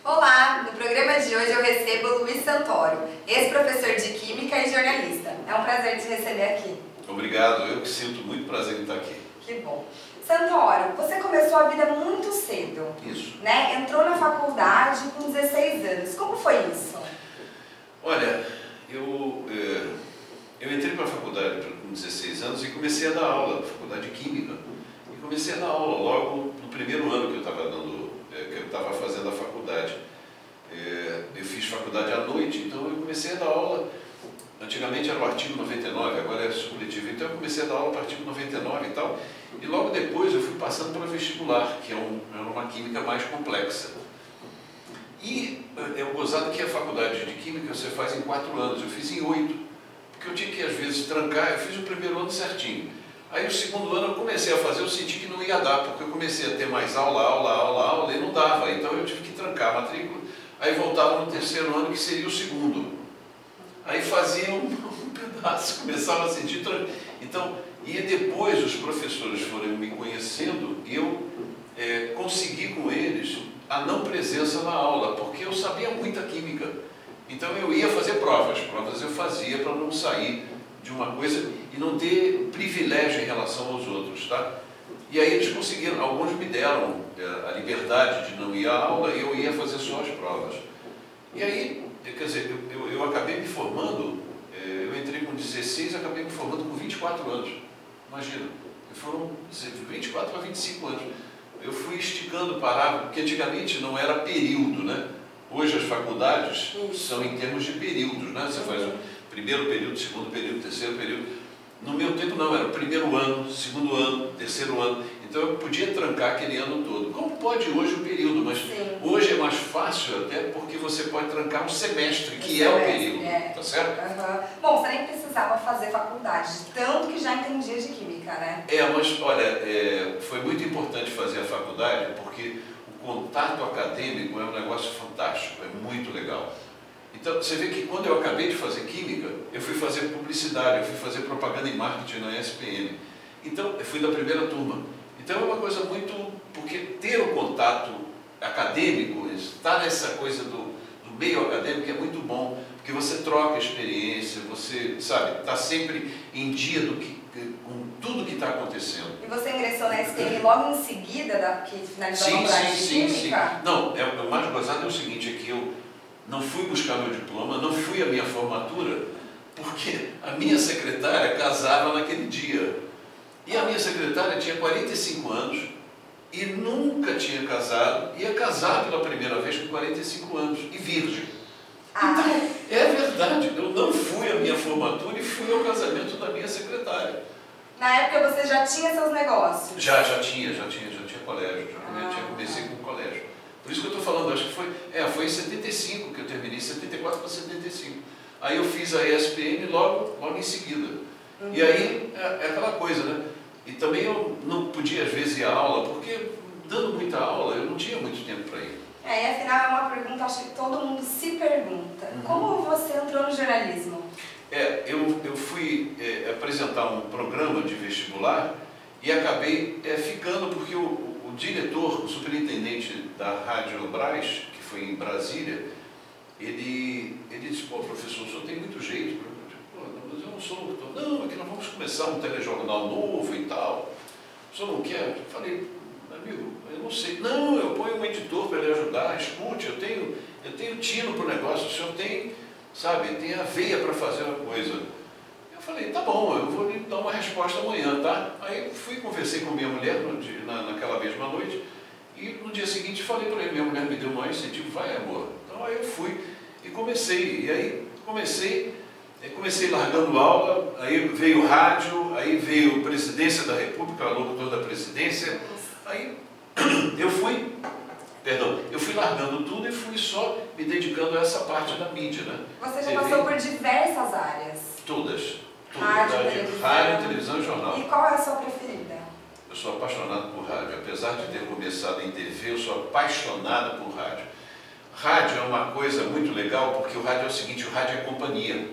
Olá! No programa de hoje eu recebo o Luiz Santoro, ex-professor de Química e jornalista. É um prazer te receber aqui. Obrigado, eu que sinto muito prazer em estar aqui. Que bom. Santoro, você começou a vida muito cedo. Isso. Né? Entrou na faculdade com 16 anos. Como foi isso? Olha, eu entrei para a faculdade com 16 anos e comecei a dar aula na faculdade de Química. E comecei a dar aula logo no primeiro ano que eu estava fazendo a faculdade. Eu fiz faculdade à noite, então eu comecei a dar aula. Antigamente era o artigo 99, agora é supletivo. Então eu comecei a dar aula para o artigo 99 e tal. E logo depois eu fui passando para o vestibular, que é uma química mais complexa. E é gozado que a faculdade de Química você faz em 4 anos, eu fiz em 8. Porque eu tinha que às vezes trancar, eu fiz o primeiro ano certinho. Aí o segundo ano eu comecei a fazer, eu senti que não ia dar, porque eu comecei a ter mais aula, e não dava. Então eu tive que trancar a matrícula. Aí voltava no terceiro ano, que seria o segundo. Aí fazia um pedaço, começava a sentir... Então, e depois os professores foram me conhecendo e eu consegui com eles a não presença na aula, porque eu sabia muita química. Então eu ia fazer provas eu fazia para não sair de uma coisa e não ter privilégio em relação aos outros, tá? E aí eles conseguiram, alguns me deram a liberdade de não ir à aula e eu ia fazer só as provas. E aí, quer dizer, eu acabei me formando, eu entrei com 16 e acabei me formando com 24 anos. Imagina, foram 24 a 25 anos. Eu fui esticando, parava, porque antigamente não era período, né? Hoje as faculdades são em termos de períodos, né? Você faz o primeiro período, segundo período, terceiro período. No meu tempo não, era o primeiro ano, segundo ano, terceiro ano. Então eu podia trancar aquele ano todo. Como pode hoje o período, mas hoje é mais fácil até porque você pode trancar um semestre, que é o período, tá certo? Bom, você nem precisava fazer faculdade, tanto que já entendia de química, né? Mas olha, foi muito importante fazer a faculdade porque o contato acadêmico é um negócio fantástico, é muito legal. Então, você vê que quando eu acabei de fazer química, eu fui fazer publicidade, eu fui fazer propaganda e marketing na ESPM. Então, eu fui da primeira turma. Então, é uma coisa muito... Porque ter o contato acadêmico, estar nessa coisa do meio acadêmico é muito bom, porque você troca experiência, você, sabe, está sempre em dia com tudo que está acontecendo. E você ingressou na ESPM logo em seguida que finalizou a faculdade de Química? Sim. Não, o mais gozado é o seguinte, é que eu não fui buscar meu diploma, não fui à minha formatura, porque a minha secretária casava naquele dia. E a minha secretária tinha 45 anos e nunca tinha casado, ia casar pela primeira vez com 45 anos, e virgem. Então, é verdade, eu não fui à minha formatura e fui ao casamento da minha secretária. Na época você já tinha seus negócios? Já tinha colégio, comecei com colégio. Por isso que eu estou falando, acho que foi em 75 que eu terminei, 74 para 75. Aí eu fiz a ESPM logo em seguida. E aí é aquela coisa, né? E também eu não podia às vezes ir à aula, porque dando muita aula eu não tinha muito tempo para ir. E afinal é uma pergunta, acho que todo mundo se pergunta. Como você entrou no jornalismo? Eu fui apresentar um programa de vestibular e acabei ficando, porque o diretor, o superintendente da Rádio Brás, que foi em Brasília, ele disse, pô, professor, o senhor tem muito jeito. Mas eu não sou locutor. Não, é que nós vamos começar um telejornal novo e tal. O senhor não quer? Eu falei, amigo, eu não sei. Não, eu ponho um editor para ele ajudar, escute, eu tenho tino para o negócio, o senhor tem, sabe, tem a veia para fazer uma coisa. Eu falei, tá bom, eu vou lhe dar uma resposta amanhã, tá? Aí conversei com minha mulher naquela mesma noite, e no dia seguinte falei para ele, minha mulher me deu um maior incentivo, vai amor. Então aí eu fui e comecei, comecei largando aula, aí veio rádio, aí veio Presidência da República, locutor da Presidência, aí eu fui largando tudo e fui só me dedicando a essa parte da mídia, né? Você já passou por diversas áreas? Todas. Rádio, televisão e jornal. E qual é a sua preferida? Eu sou apaixonado por rádio, apesar de ter começado em TV, eu sou apaixonado por rádio. Rádio é uma coisa muito legal, porque o rádio é o seguinte, o rádio é companhia.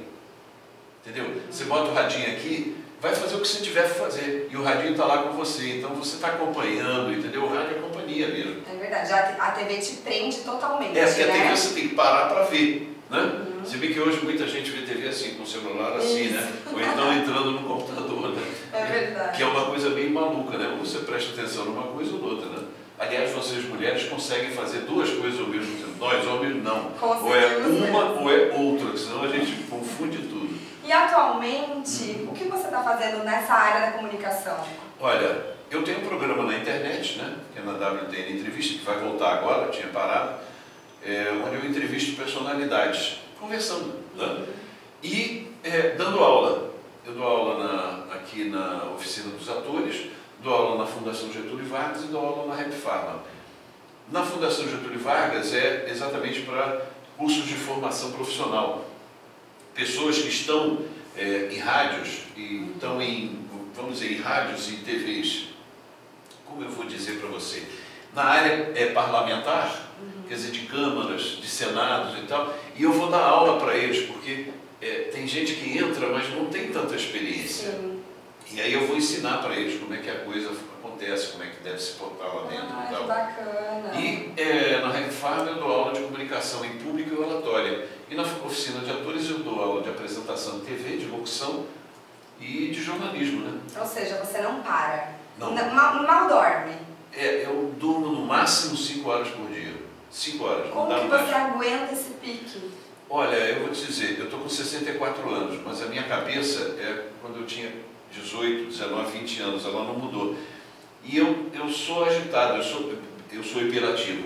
Entendeu? Você bota o radinho aqui, vai fazer o que você tiver que fazer. E o radinho está lá com você, então você está acompanhando, entendeu? O rádio é companhia mesmo. É verdade. verdade, a TV te prende totalmente, porque né? a TV você tem que parar para ver, né? Você vê que hoje muita gente vê TV assim, com o celular assim, Isso. né? Ou então entrando no computador, né? É verdade. Que é uma coisa bem maluca, né? Você presta atenção numa coisa ou noutra, né? Aliás, vocês mulheres conseguem fazer duas coisas ao mesmo tempo. Nós, homens, não. Ou é uma ou é outra, senão a gente confunde tudo. E atualmente, o que você está fazendo nessa área da comunicação? Olha, eu tenho um programa na internet, né? Que é na WTN Entrevista, que vai voltar agora, tinha parado, onde eu entrevisto personalidades, conversando, né? E dando aula. Eu dou aula aqui na Oficina dos Atores, dou aula na Fundação Getúlio Vargas e dou aula na Rap Pharma. Na Fundação Getúlio Vargas é exatamente para cursos de formação profissional. Pessoas que estão em rádios, e estão vamos dizer, em rádios e TVs, como eu vou dizer para você, na área parlamentar, quer dizer, de câmaras, de senados e tal, e eu vou dar aula para eles, porque tem gente que entra, mas não tem tanta experiência. Sim. E aí eu vou ensinar para eles como é que a coisa acontece, como é que deve se portar lá dentro e tal. Que bacana. E na Rap Pharma eu dou aula de comunicação em público e oratória. E na Oficina de Atores eu dou aula de apresentação de TV, de locução e de jornalismo, né? Ou seja, você não para. Não. Mal dorme. Eu durmo no máximo 5 horas por dia. 5 horas, Como não dá que mais. você aguenta esse pique? Olha, eu vou te dizer, eu estou com 64 anos, mas a minha cabeça quando eu tinha 18, 19, 20 anos, ela não mudou. E eu sou agitado, eu sou hiperativo,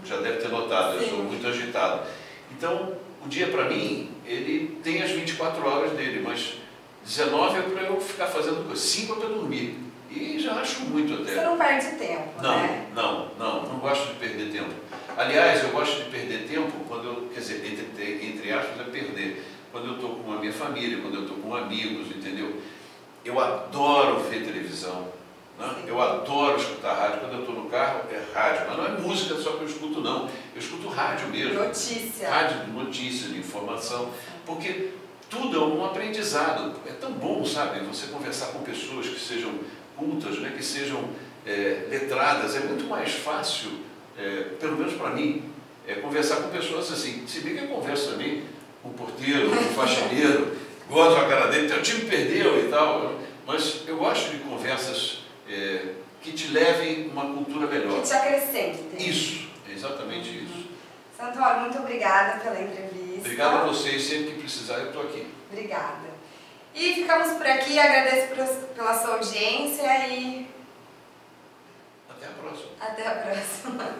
já deve ter notado, eu sou muito agitado. Então, o dia para mim, ele tem as 24 horas dele, mas 19 é para eu ficar fazendo coisa, 5 é para dormir. E já acho muito até. Você não perde tempo, né? Não gosto de perder tempo. Aliás, eu gosto de perder tempo quando eu, quer dizer, entre aspas, é perder. Quando eu estou com a minha família, quando eu estou com amigos, entendeu? Eu adoro ver televisão, né? Eu adoro escutar rádio. Quando eu estou no carro, é rádio. Mas não é música só que eu escuto, não. Eu escuto rádio mesmo. Notícia. Rádio de notícia, de informação. Porque tudo é um aprendizado. É tão bom, sabe? Você conversar com pessoas que sejam cultas, né? Que sejam letradas. É muito mais fácil, pelo menos para mim, conversar com pessoas assim. Se bem que eu converso também com o porteiro, com o faxineiro, gosto da cara dele, o time perdeu e tal, mas eu gosto de conversas que te levem uma cultura melhor. Que te acrescentem. Isso, é exatamente isso. Santoro, muito obrigada pela entrevista. Obrigado a vocês, sempre que precisar eu estou aqui. Obrigada. E ficamos por aqui, agradeço pela sua audiência e Até a próxima. até a próxima.